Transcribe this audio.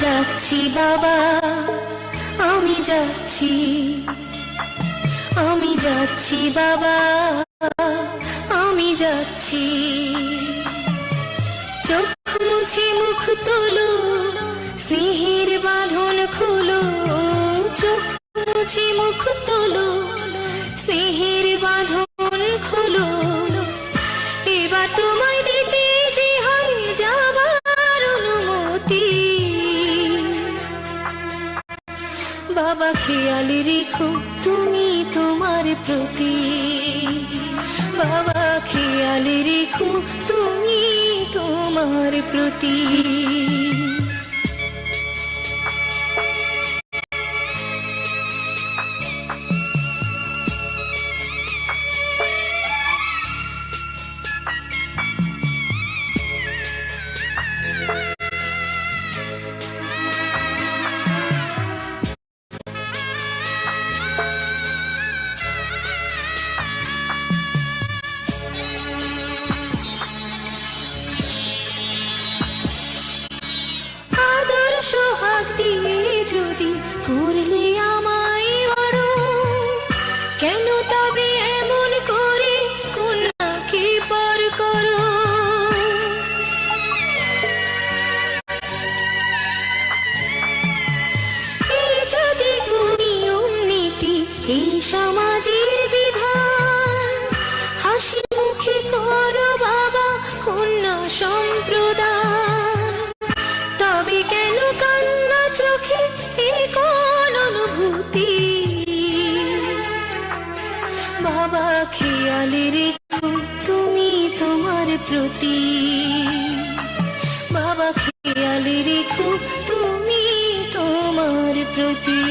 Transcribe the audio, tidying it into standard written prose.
যাচ্ছি বাবা, আমি যাচ্ছি, আমি যাচ্ছি বাবা, আমি যাচ্ছি। চোখ মুছে মুখ তোলো, স্নেহের বাঁধন খোলো। চোখ মুছে মুখ তোলো, স্নেহের বাঁধন খোলো। এবার তোমায় দিতে যে হয় যাবার অনুমতি। বাবা খেয়াল রেখো তুমি তোমার প্রতি, বাবা খেয়াল রেখো তুমি তোমার প্রতি। যদি করলে আমায় বড়, কেন তবে এমন করে কন্যাকে পর করো? এই যদি নিয়ম নীতি, এই সমাজের বিধান, হাসি মুখে করো বাবা কন্যা সম্প্রদান। তবে কেন কান্না চোখে এই কোন অনুভূতি? বাবা খেয়াল রেখো তুমি তোমার প্রতি, বাবা খেয়াল রেখো তুমি তোমার প্রতি।